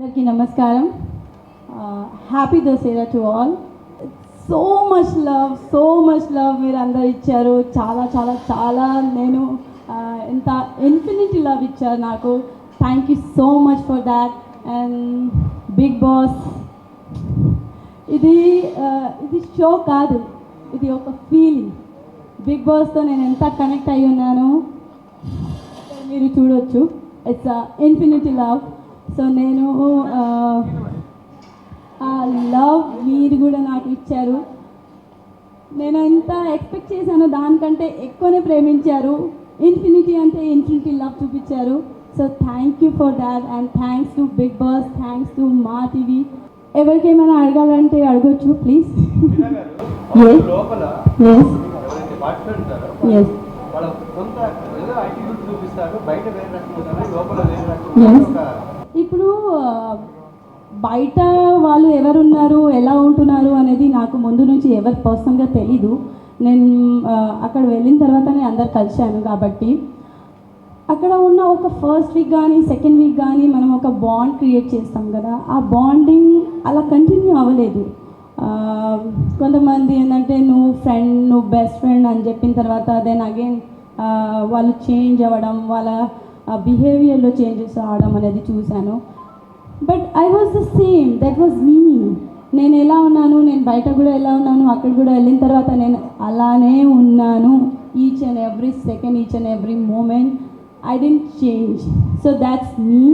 అందరికీ నమస్కారం. Happy Dasara to all. So much love మీరు అందరు ఇచ్చారు. చాలా చాలా చాలా నేను ఎంత ఇన్ఫినిటీ లవ్ ఇచ్చారు నాకు. Thank you so much for that. And Bigg Boss ఇది షో కాదు, ఇది ఒక ఫీలింగ్. బిగ్ బాస్తో నేను ఎంత కనెక్ట్ అయి ఉన్నాను మీరు చూడొచ్చు. It's infinity love. సో నేను ఆ లవ్ మీరు కూడా నాకు ఇచ్చారు. నేను ఎంత ఎక్స్పెక్ట్ చేశానో దానికంటే ఎక్కువనే ప్రేమించారు. ఇన్ఫినిటీ అంటే ఇన్ఫినిటీ లవ్ చూపించారు. So thank you for that. And thanks to Bigg Boss, thanks to Maa TV. ఎవరికేమైనా అడగాలంటే అడగొచ్చు ప్లీజ్. ఇప్పుడు బయట వాళ్ళు ఎవరున్నారు, ఎలా ఉంటున్నారు అనేది నాకు ముందు నుంచి ఎవరు పర్సనల్గా తెలీదు. నేను అక్కడ వెళ్ళిన తర్వాతనే అందరు కలిశాను కాబట్టి అక్కడ ఉన్న ఒక ఫస్ట్ వీక్ కానీ సెకండ్ వీక్ కానీ మనం ఒక బాండ్ క్రియేట్ చేస్తాం కదా, ఆ బాండింగ్ అలా కంటిన్యూ అవ్వలేదు. కొంతమంది ఏంటంటే నువ్వు బెస్ట్ ఫ్రెండ్ అని చెప్పిన తర్వాత దెన్ అగైన్ వాళ్ళు చేంజ్ అవ్వడం, వాళ్ళ బిహేవియర్లో చేంజెస్ రావడం అనేది చూశాను. But I was the same, that was me. నేను ఎలా ఉన్నాను, నేను బయట కూడా ఎలా ఉన్నాను, అక్కడ కూడా వెళ్ళిన తర్వాత నేను అలానే ఉన్నాను. Each and every second, each and every moment I didn't change. So that's me.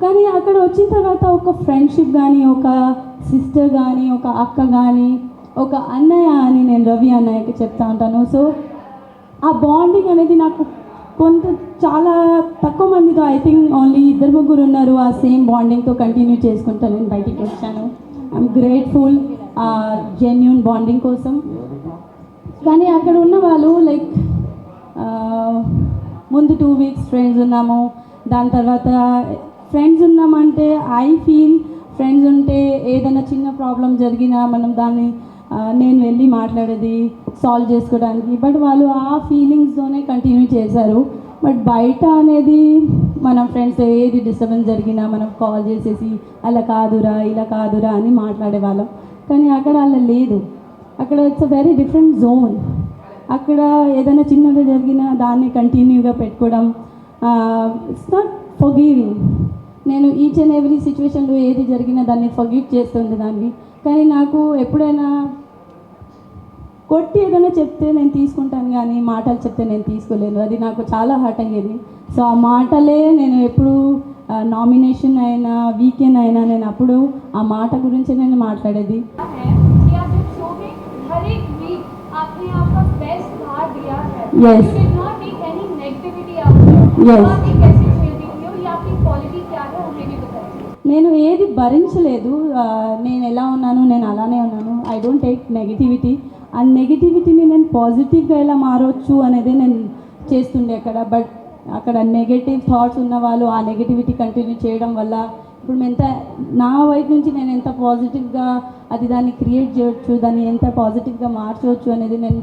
కానీ అక్కడ వచ్చిన తర్వాత ఒక ఫ్రెండ్షిప్ కానీ, ఒక సిస్టర్ కానీ, ఒక అక్క కానీ, ఒక అన్నయ్య అని నేను రవి అన్నయ్యకి చెప్తా ఉంటాను. సో ఆ బాండింగ్ అనేది నాకు చాలా తక్కువ మందితో, ఐ థింక్ ఓన్లీ 2-3 ఉన్నారు ఆ సేమ్ బాండింగ్తో కంటిన్యూ చేసుకుంటా నేను బయటికి వచ్చాను. ఐఎమ్ గ్రేట్ఫుల్ ఆ జెన్యూన్ బాండింగ్ కోసం. కానీ అక్కడ ఉన్న వాళ్ళు లైక్ ముందు 2 వీక్స్ ఫ్రెండ్స్ ఉన్నాము, దాని తర్వాత ఫ్రెండ్స్ ఉన్నామంటే ఐ ఫీల్ ఫ్రెండ్స్ ఉంటే ఏదైనా చిన్న ప్రాబ్లం జరిగినా మనం దాన్ని నేను వెళ్ళి మాట్లాడేది సాల్వ్ చేసుకోవడానికి. బట్ వాళ్ళు ఆ ఫీలింగ్స్తోనే కంటిన్యూ చేశారు. బట్ బయట అనేది మన ఫ్రెండ్స్ ఏది డిస్టర్బెన్స్ జరిగినా మనం కాల్ చేసేసి అలా కాదురా ఇలా కాదురా అని మాట్లాడేవాళ్ళం. కానీ అక్కడ అలా లేదు. అక్కడ it's a very different zone. అక్కడ ఏదైనా చిన్నది జరిగినా దాన్ని కంటిన్యూగా పెట్టుకోవడం, ఇట్స్ నాట్ ఫర్గివింగ్. నేను ఈచ్ అండ్ ఎవ్రీ సిచ్యువేషన్లో ఏది జరిగినా దాన్ని ఫర్గివ్ చేస్తుంది దాన్ని. కానీ నాకు ఎప్పుడైనా కొట్టి ఏదైనా చెప్తే నేను తీసుకుంటాను, కానీ మాటలు చెప్తే నేను తీసుకోలేను. అది నాకు చాలా హర్ట్ అయ్యేది. సో ఆ మాటలే నేను ఎప్పుడు నామినేషన్ అయినా వీకెండ్ అయినా నేను అప్పుడు ఆ మాట గురించి నేను మాట్లాడేది. నేను ఏది భరించలేదు. నేను ఎలా ఉన్నాను, నేను అలానే ఉన్నాను. I don't take negativity. ఆ నెగిటివిటీని నేను పాజిటివ్గా ఎలా మారవచ్చు అనేది నేను చేస్తుండే అక్కడ. బట్ అక్కడ నెగటివ్ థాట్స్ ఉన్న వాళ్ళు ఆ నెగిటివిటీ కంటిన్యూ చేయడం వల్ల ఇప్పుడు నా వైపు నుంచి నేను ఎంత పాజిటివ్గా దాన్ని క్రియేట్ చేయవచ్చు, దాన్ని ఎంత పాజిటివ్గా మార్చవచ్చు అనేది నేను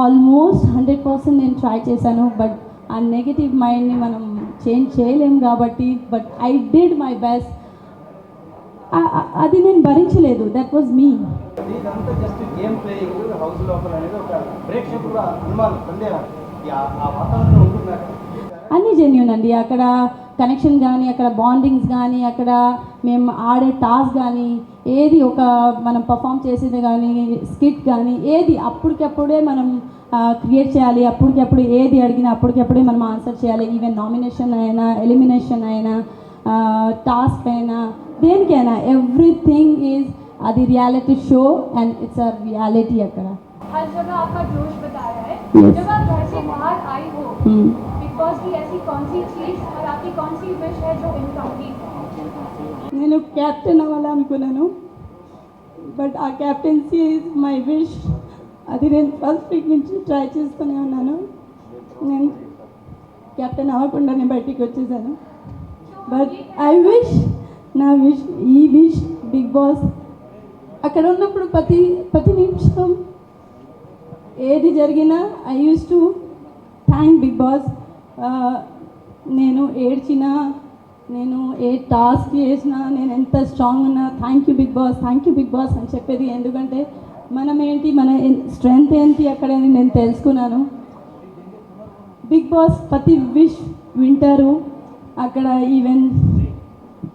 ఆల్మోస్ట్ 100% నేను ట్రై చేశాను. బట్ ఆ నెగిటివ్ మైండ్ని మనం చేంజ్ చేయలేము కాబట్టి, but I did my best. అది నేను భరించలేదు. దట్ వాజ్ మీ. అన్నీ జెన్యూన్ అండి. అక్కడ కనెక్షన్ కానీ, అక్కడ బాండింగ్స్ కానీ, అక్కడ మేము ఆడే టాస్క్ కానీ, ఏది ఒక మనం పర్ఫామ్ చేసేది కానీ, స్కిట్ కానీ, ఏది అప్పటికప్పుడే మనం క్రియేట్ చేయాలి. అప్పటికప్పుడు ఏది అడిగినా అప్పటికప్పుడే మనం ఆన్సర్ చేయాలి. ఈవెన్ నామినేషన్ అయినా, ఎలిమినేషన్ అయినా, టాస్క్ అయినా, దేనికైనా ఎవ్రీథింగ్ ఈజ్ అది reality show and it's a reality అక్కడ. हर जगह आपका जोश बताया है. जब आप घर से बाहर आई हो, बिग बॉस की ऐसी कौन सी चीज और आपकी कौन सी विश है जो इनकम्प्लीट है? నేను క్యాప్టెన్ అవ్వాలనుకున్నాను. బట్ ఆ క్యాప్టెన్సీ ఈజ్ మై విష్. అది నేను ఫస్ట్ వీక్ నుంచి ట్రై చేస్తూనే ఉన్నాను. నేను క్యాప్టెన్ అవ్వకుండానే బయటికి వచ్చేసాను. బట్ నా విష్ ఈ విష్ బిగ్ బాస్ అక్కడ ఉన్నప్పుడు ప్రతి నిమిషం ఏది జరిగినా I use to thank Bigg Boss. నేను ఏడ్చినా నేను ఏ టాస్క్ చేసినా నేను ఎంత స్ట్రాంగ్ ఉన్నా థ్యాంక్ యూ బిగ్ బాస్ అని చెప్పేది. ఎందుకంటే మనం ఏంటి, మన స్ట్రెంగ్త్ ఏంటి అక్కడ నేను తెలుసుకున్నాను. బిగ్ బాస్ ప్రతి విష్ వింటారు అక్కడ. ఈవెన్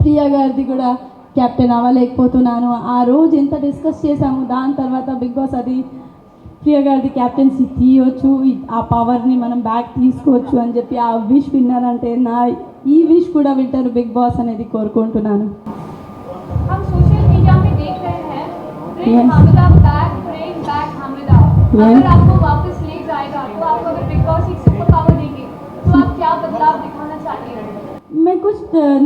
ప్రియా గారిది కూడా కెప్టెన్ అవ్వలేకపోతున్నాను. ఆ రోజు ఎంత డిస్కస్ చేశాము, దాని తర్వాత బిగ్ బాస్ అది ప్రియా గారిది క్యాప్టెన్సీ తీయవచ్చు, ఆ పవర్ని మనం బ్యాక్ తీసుకోవచ్చు అని చెప్పి ఆ విష్ విన్నారంటే నా ఈ విష్ కూడా వింటారు బిగ్ బాస్ అనేది కోరుకుంటున్నాను. हम सोशल मीडिया में देख रहे हैं bring Yes. Hamida back, bring back Hamida. अगर आपको वापस ले जाएगा तो आपको अगर बिग बॉस एक सुपर पावर देंगे तो आप क्या बदलाव दिखाना चाहते हैं?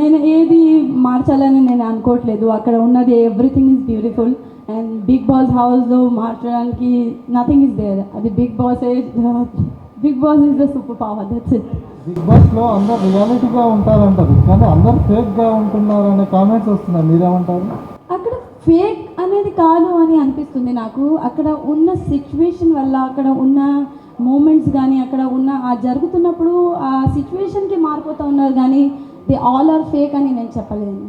నేను ఏది మార్చాలని నేను అనుకోవట్లేదు. అక్కడ ఉన్నది everything is beautiful and Bigg Boss హౌస్లో మార్చడానికి నథింగ్ ఈజ్ దేర్. అది Bigg Boss is the super power, that's it. Bigg బాస్లో అందరు రియాలిటీగా ఉంటారంటారు, కానీ అందరు ఫేక్గా ఉంటున్నారు అనే కామెంట్స్ వస్తున్నాయి, మీరేమంటారు? అక్కడ ఫేక్ అనేది కాదు అని అనిపిస్తుంది నాకు. అక్కడ ఉన్న సిచ్యువేషన్ వల్ల, అక్కడ ఉన్న మూమెంట్స్ కానీ, అక్కడ ఉన్న ఆ జరుగుతున్నప్పుడు ఆ సిచ్యువేషన్కి మారిపోతూ ఉన్నారు, కానీ దే ఆల్ ఆర్ ఫేక్ అని నేను చెప్పలేను.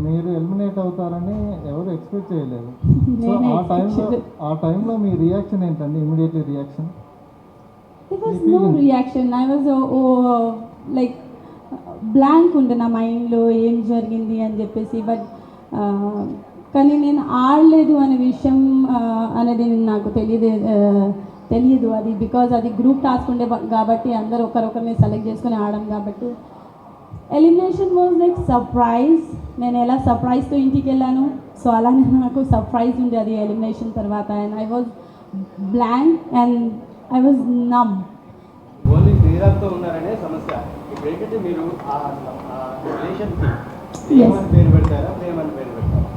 మీరు ఎలిమినేట్ అవుతారని ఎవరు ఎక్స్పెక్ట్ చేయలేదు. సో నేనే ఆ టైంలో మీ రియాక్షన్ ఏంటండి? Immediately reaction? It was no reaction. I was like blank ఉండే నా మైండ్లో ఏం జరిగింది అని చెప్పేసి. బట్ కానీ నేను ఆడలేదు అనే విషయం అనేది నాకు తెలియదు. అది బికాజ్ అది గ్రూప్ టాస్క్ ఉండే కాబట్టి అందరూ ఒకరిని సెలెక్ట్ చేసుకుని ఆడడం కాబట్టి. Elimination was like surprise. నేను ఎలా సర్ప్రైజ్తో ఇంటికి వెళ్ళాను, సో అలానే నాకు సర్ప్రైజ్ ఉండే అది ఎలిమినేషన్ తర్వాత. And I was blank and I was నమ్. ఓన్లీ శ్రీరామ్తో ఉన్నారనే సమస్య. ఇప్పుడు ఏంటంటే మీరు ఆ రిలేషన్కి ప్రేమని పేరు పెడతారా, ప్రేమని పేరు పెడతారా?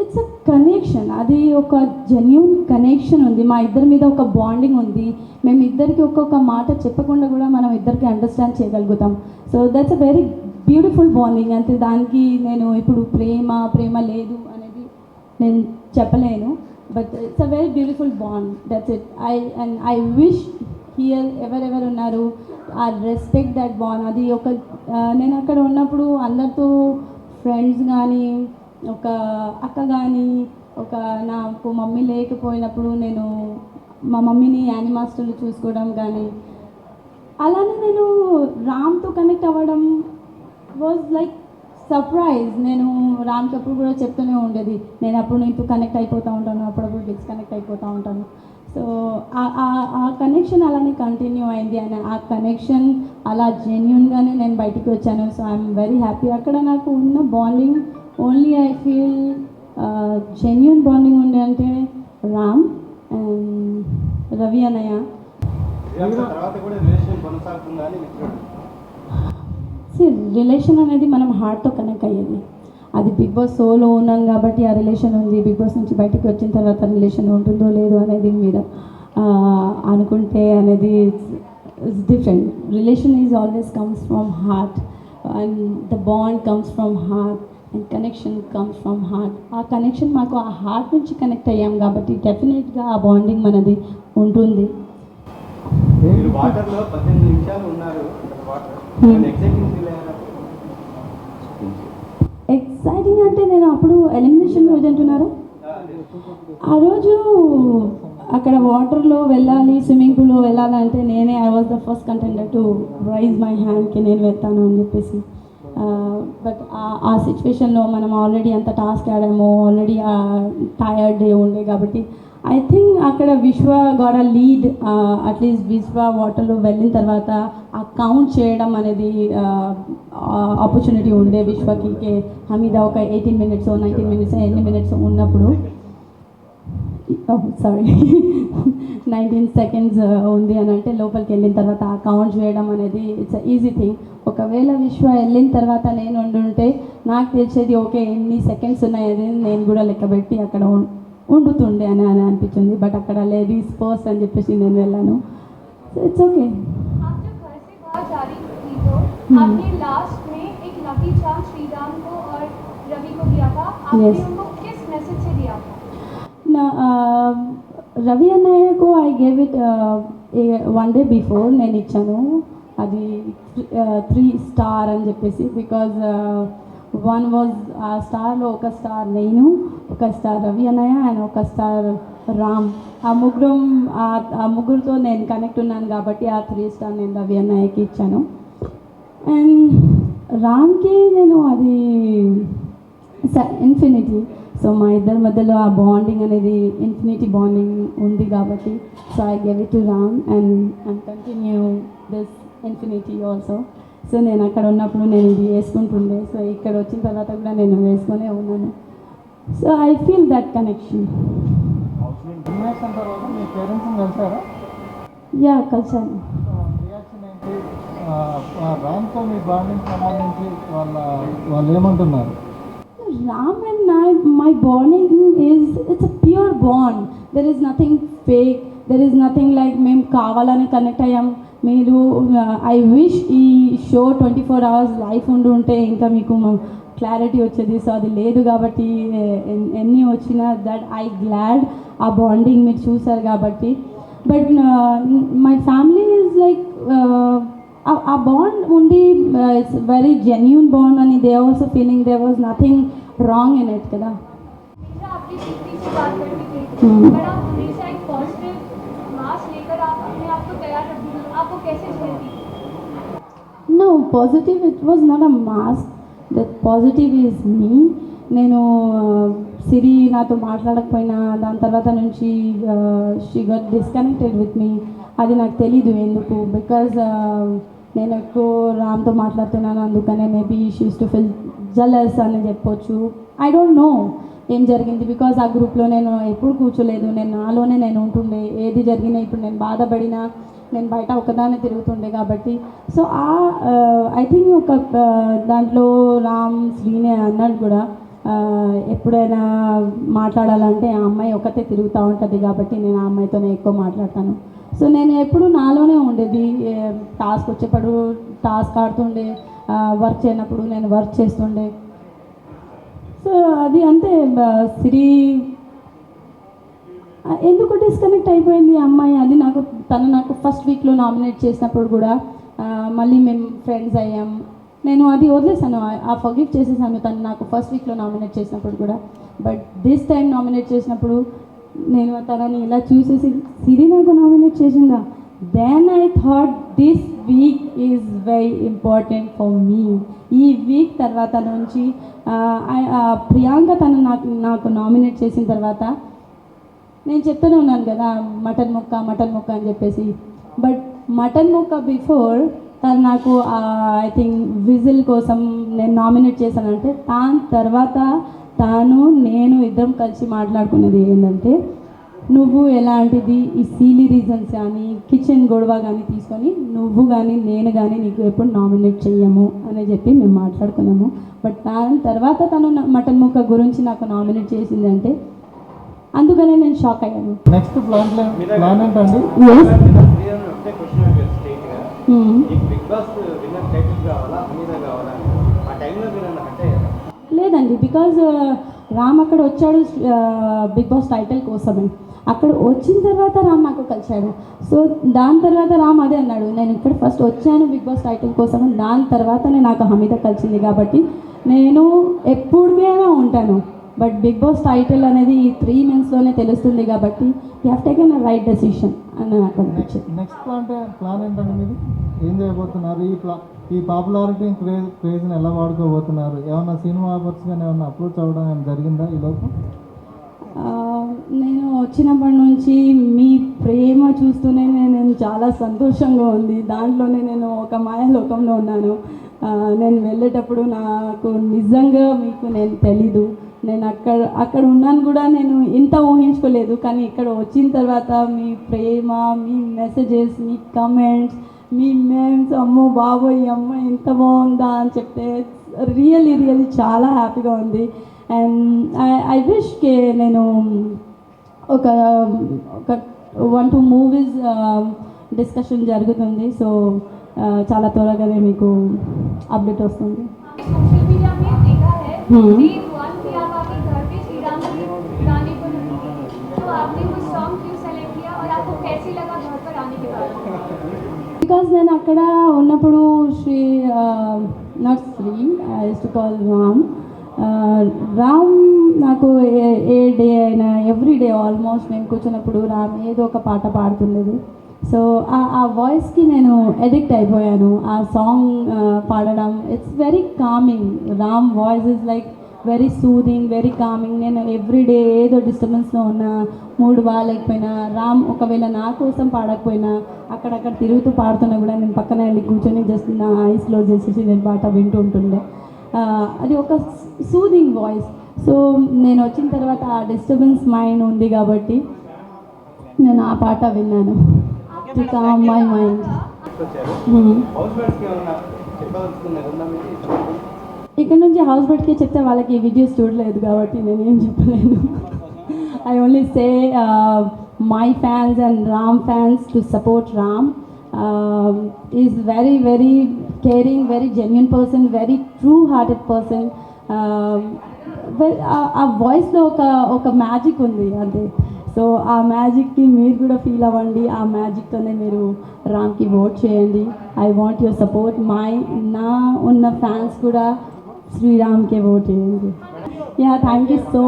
It's a connection. అది ఒక జెన్యూన్ కనెక్షన్ ఉంది, మా ఇద్దరి మీద ఒక బాండింగ్ ఉంది. మేము ఇద్దరికి ఒక్కొక్క మాట చెప్పకుండా కూడా మనం ఇద్దరికి అండర్స్టాండ్ చేయగలుగుతాం. So that's a very beautiful bonding. అంటే దానికి నేను ఇప్పుడు ప్రేమ లేదు అనేది నేను చెప్పలేను. But it's a very beautiful bond, that's it. I wish here ఎవరెవరు ఉన్నారు ఆ రెస్పెక్ట్ దట్ బాండ్. అది ఒక నేను అక్కడ ఉన్నప్పుడు అందరితో ఫ్రెండ్స్ కానీ, ఒక అక్క కానీ, ఒక నాకు మమ్మీ లేకపోయినప్పుడు నేను మా మమ్మీని యానిమాస్టర్లు చూసుకోవడం కానీ, అలానే నేను రామ్తో కనెక్ట్ అవ్వడం వాజ్ లైక్ సర్ప్రైజ్. నేను రామ్కి అప్పుడు కూడా చెప్తూనే ఉండేది, నేను అప్పుడు నీతో కనెక్ట్ అయిపోతూ ఉంటాను, అప్పుడప్పుడు డిస్కనెక్ట్ అయిపోతూ ఉంటాను. సో ఆ కనెక్షన్ అలానే కంటిన్యూ అయింది. అండ్ ఆ కనెక్షన్ అలా జెన్యున్గానే నేను బయటికి వచ్చాను. So I'm very happy. అక్కడ నాకు ఉన్న bonding only I feel genuine bonding ఉండే అంటే రామ్ అండ్ రవి అన్నయ్య. తర్వాత కూడా రిలేషన్ కొనసాగుతుందా అని మిత్రుడు? రిలేషన్ అనేది మనం హార్ట్తో కనెక్ట్ అయ్యేది. అది బిగ్ బాస్ షోలో ఉన్నాం కాబట్టి ఆ రిలేషన్ ఉంది. బిగ్ బాస్ నుంచి బయటికి వచ్చిన తర్వాత రిలేషన్ ఉంటుందో లేదో అనేది మీరు అనుకుంటే అనేది it's different. Relation is always comes from heart and the bond comes from heart and connection comes from heart. ఆ కనెక్షన్ మాకు ఆ హార్ట్ నుంచి కనెక్ట్ అయ్యాం కాబట్టి డెఫినెట్గా ఆ బాండింగ్ మనది ఉంటుంది. మీరు వాటర్లో 18 నిమిషాలు ఉన్నారు. ఎక్సైటింగ్ అంటే నేను అప్పుడు ఎలిమినేషన్ రోజు అంటున్నారు. ఆ రోజు అక్కడ వాటర్లో వెళ్ళాలి, స్విమ్మింగ్ పూల్లో వెళ్ళాలంటే నేనే I was the first contender to rise my హ్యాండ్కి నేను వెళ్తాను అని చెప్పేసి. బట్ ఆ సిచ్యువేషన్లో మనం ఆల్రెడీ అంత టాస్క్ ఆడాము, ఆల్రెడీ టైర్డ్ డే ఉండే కాబట్టి ఐ థింక్ అక్కడ విశ్వ గాట్ అ లీడ్. అట్లీస్ట్ విశ్వ వాటర్లో వెళ్ళిన తర్వాత ఆ కౌంట్ చేయడం అనేది ఆపర్చునిటీ ఉండే విశ్వకి. హమీదా ఒక 18 minutes 19 minutes ఎన్ని మినిట్స్ ఉన్నప్పుడు సారీ 19 seconds ఉంది అని అంటే లోపలికి వెళ్ళిన తర్వాత ఆ కౌంట్ చేయడం అనేది ఇట్స్ ఈజీ థింగ్. ఒకవేళ విశ్వ వెళ్ళిన తర్వాత నేను ఉండుంటే నాకు తెలిసేది ఓకే ఎన్ని సెకండ్స్ ఉన్నాయని నేను కూడా లెక్కబెట్టి అక్కడ ఉండుతుండే అని అనిపించింది. బట్ అక్కడ లేడీస్ ఫస్ట్ అని చెప్పేసి నేను వెళ్ళాను. So it's okay. आप जब घर से बाहर जा रही थी तो आपने लास्ट में एक लकी चांस श्रीराम को और रवि को दिया था. आपने Yes. उनको किस मैसेज से दिया था? రవి అన్నయ్యకు I gave it 1 day before నేను ఇచ్చాను. అది 3 స్టార్ అని చెప్పేసి, బికాజ్ వన్ వాజ్ ఆ స్టార్లో ఒక స్టార్ నేను, ఒక స్టార్ రవి అన్నయ్య అండ్ ఒక స్టార్ రామ్. ఆ ముగ్గురుతో నేను కనెక్ట్ ఉన్నాను కాబట్టి ఆ 3 స్టార్ నేను రవి అన్నయ్యకి ఇచ్చాను. అండ్ రామ్కి నేను అది ఇన్ఫినిటీ. సో మా ఇద్దరి మధ్యలో ఆ బాండింగ్ అనేది ఇన్ఫినిటీ బాండింగ్ ఉంది కాబట్టి so I గెవ్ it to Ram and continue this infinity also. So నేను అక్కడ ఉన్నప్పుడు నేను ఇది వేసుకుంటుండే, సో ఇక్కడ వచ్చిన తర్వాత కూడా నేను వేసుకొనే ఉన్నాను. So I feel that connection. Elimination తర్వాత మీ పేరెంట్స్ని కలిసారా? యా, కలిసాను. రియాక్షన్ ఏంటి? రామ్తో మీ బాండింగ్ సంబంధించి వాళ్ళు ఏమంటున్నారు? Ram and my bonding it's a pure bond. There is nothing fake. There is nothing like మేము కావాలని కనెక్ట్ అయ్యాం. మీరు ఐ విష్ ఈ షో 24 hours లైఫ్ ఉంటే ఇంకా మీకు క్లారిటీ వచ్చేది. సో అది లేదు కాబట్టి ఎన్ని వచ్చినా దట్ ఐ గ్లాడ్ ఆ బాండింగ్ మీరు చూసారు కాబట్టి. But my family is like ఆ బాండ్ ఉండి ఇట్స్ వెరీ జెన్యూన్ బాండ్ అని they also feeling there was nothing wrong in it కదా. आपकी शिफ्टी से बात करनी थी, पर आप हमेशा एक पॉजिटिव मास लेकर आप अपने आप को तैयार रखती थी, आपको कैसे झेलती? No, positive, it was not a mask. That positive is me. నేను సిరి నాతో మాట్లాడకపోయినా దాని తర్వాత నుంచి she gut disconnected with me. అది నాకు తెలీదు ఎందుకు, బికాజ్ నేను ఎక్కువ రామ్తో మాట్లాడుతున్నాను అందుకనే maybe she use to feel jealous అని చెప్పొచ్చు. ఐ డోంట్ నో ఏం జరిగింది, బికాజ్ ఆ గ్రూప్లో నేను ఎప్పుడు కూర్చోలేదు. నేను నాలోనే నేను ఉంటుండే. ఏది జరిగినా ఇప్పుడు నేను బాధపడినా నేను బయట ఒకదాన్ని తిరుగుతుండే కాబట్టి. సో ఐ థింక్ ఒక దాంట్లో రామ్ శ్రీనే అన్నాడు కూడా, ఎప్పుడైనా మాట్లాడాలంటే ఆ అమ్మాయి ఒకతే తిరుగుతూ ఉంటుంది కాబట్టి నేను ఆ అమ్మాయితోనే ఎక్కువ మాట్లాడతాను. సో నేను ఎప్పుడు నాలోనే ఉండేది. టాస్క్ వచ్చేప్పుడు టాస్క్ ఆడుతుండే, వర్క్ చేయనప్పుడు నేను వర్క్ చేస్తుండే. సో అది అంతే. సిరి ఎందుకు డిస్కనెక్ట్ అయిపోయింది అమ్మాయి, అది తను నాకు ఫస్ట్ వీక్లో నామినేట్ చేసినప్పుడు కూడా మళ్ళీ మేము ఫ్రెండ్స్ అయ్యాం. నేను అది వదిలేసాను, ఆ ఫర్గివ్ చేసేసాను తను నాకు ఫస్ట్ వీక్లో నామినేట్ చేసినప్పుడు కూడా. బట్ దిస్ టైం నామినేట్ చేసినప్పుడు నేను తనని ఇలా చూసేసి సిరి నాకు నామినేట్ చేసిందా, then I thought this week is very important for me. ఈ వీక్ తర్వాత నుంచి ప్రియాంక తను నాకు నామినేట్ చేసిన తర్వాత నేను చెప్తూనే ఉన్నాను కదా మటన్ ముక్క అని చెప్పేసి. బట్ మటన్ ముక్క బిఫోర్ తను నాకు ఐ థింక్ విజిల్ కోసం నేను నామినేట్ చేశానంటే దాని తర్వాత నేను ఇద్దరం కలిసి మాట్లాడుకునేది ఏంటంటే, నువ్వు ఎలాంటిది ఈ సీలీ రీజన్స్ కానీ కిచెన్ గొడవ కానీ తీసుకొని నువ్వు కానీ నేను కానీ నీకు ఎప్పుడు నామినేట్ చెయ్యము అని చెప్పి మేము మాట్లాడుకున్నాము. బట్ దాని తర్వాత తను మటన్ ముక్క గురించి నాకు నామినేట్ చేసిందంటే అందుకనే నేను షాక్ అయ్యాను. నెక్స్ట్ ప్లాన్ ఏంటండి? ఒకటే క్వశ్చన్ స్ట్రైట్గా, బిగ్ బాస్ విన్నర్ టైటిల్ కావాలా అమీనా కావాలా? ఆ టైంలో మీరు అంటే లేదండి, బికాజ్ రామ్ అక్కడ వచ్చాడు బిగ్ బాస్ టైటిల్ కోసమే. అక్కడ వచ్చిన తర్వాత రామ్ నాకు కలిశాడు. సో దాని తర్వాత రామ్ అదే అన్నాడు, నేను ఇక్కడ ఫస్ట్ వచ్చాను బిగ్ బాస్ టైటిల్ కోసం, దాని తర్వాతనే నాకు హమీద కలిసింది కాబట్టి నేను ఎప్పుడుకైనా ఉంటాను. బట్ బిగ్ బాస్ టైటిల్ అనేది ఈ 3 monthsలోనే తెలుస్తుంది కాబట్టి you have taken a right decision అని నాకు అనిపించింది. నెక్స్ట్ ప్లాన్ ఏంటండి మీరు? ఏం చేయబోతున్నారు? ఈ పాపులారిటీ క్రేజ్ని ఎలా వాడుకోబోతున్నారు? ఏమన్నా సినిమా ఆఫర్స్ కానీ ఏమన్నా అప్రోచ్ అవ్వడం ఏమైనా జరిగిందా ఈలోపు? నేను వచ్చినప్పటి నుంచి మీ ప్రేమ చూస్తూనే నేను చాలా సంతోషంగా ఉంది. దాంట్లోనే నేను ఒక మాయాలోకంలో ఉన్నాను. నేను వెళ్ళేటప్పుడు నాకు నిజంగా మీకు నేను తెలీదు, నేను అక్కడ ఉన్నాను కూడా నేను ఇంత ఊహించుకోలేదు. కానీ ఇక్కడ వచ్చిన తర్వాత మీ ప్రేమ, మీ మెసేజెస్, మీ కమెంట్స్, మీ మేమ్స్, అమ్మో బాబోయ్ అమ్మ ఎంత బాగుందా అని చెప్తే రియల్లీ చాలా హ్యాపీగా ఉంది. అండ్ ఐ విష్ కే నేను ఒక 1-2 మూవీస్ డిస్కషన్ జరుగుతుంది. సో చాలా త్వరగానే మీకు అప్డేట్ వస్తుంది. सोशल मीडिया में देखा है कि वन की आप आपके घर पे श्री राम के गाने को लगी, तो आपने वो सॉन्ग क्यों सेलेक्ट किया और आपको कैसे लगा घर पर आने के बाद? बिकॉज నేను అక్కడ అక్కడ ఉన్నప్పుడు Sree not Sree I use to call Ram. Ram నాకు ఏ డే అయినా ఎవ్రీ డే ఆల్మోస్ట్ మేము కూర్చున్నప్పుడు రామ్ ఏదో ఒక పాట పాడుతుండేది. సో ఆ వాయిస్కి నేను ఎడిక్ట్ అయిపోయాను. ఆ సాంగ్ పాడడం it's very coming. Ram voice is like very soothing, very coming. నేను ఎవ్రీడే ఏదో డిస్టర్బెన్స్లో ఉన్నా, మూడు బాగాలేకపోయినా, రామ్ ఒకవేళ నా కోసం పాడకపోయినా అక్కడక్కడ తిరుగుతూ పాడుతున్నా కూడా నేను పక్కన వెళ్ళి కూర్చొని జస్ట్ నా ఐస్ క్లోజ్ చేసేసి నేను పాట వింటూ ఉంటుండే. అది ఒక సూదింగ్ వాయిస్. సో నేను వచ్చిన తర్వాత ఆ డిస్టర్బెన్స్ మైండ్ ఉంది కాబట్టి నేను ఆ పాట విన్నాను టు కామ్ మై మైండ్. వచ్చారు హౌస్ మేట్స్కి ఏమన్నా చెప్పవలసుకున్నది ఉందా మీకు? ఇక్కడ నుంచి హౌస్ బోట్కి చెప్తే వాళ్ళకి ఈ వీడియోస్ చూడలేదు కాబట్టి నేను ఏం చెప్పలేను. I only say my fans and Ram fans to support Ram. Is very very caring, very genuine person, very true hearted person. ఆ వాయిస్లో ఒక మ్యాజిక్ ఉంది అంతే. సో ఆ మ్యాజిక్కి మీరు కూడా ఫీల్ అవ్వండి. ఆ మ్యాజిక్తోనే మీరు రామ్కి ఓట్ చేయండి. I want your support. నా ఉన్న ఫ్యాన్స్ కూడా శ్రీరామ్కే ఓట్ చేయండి. Yeah, thank you so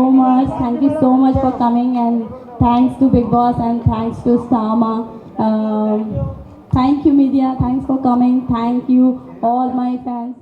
much for coming and thanks to Bigg Boss and thanks to Stama. Thank you media, thanks for coming. Thank you all my fans.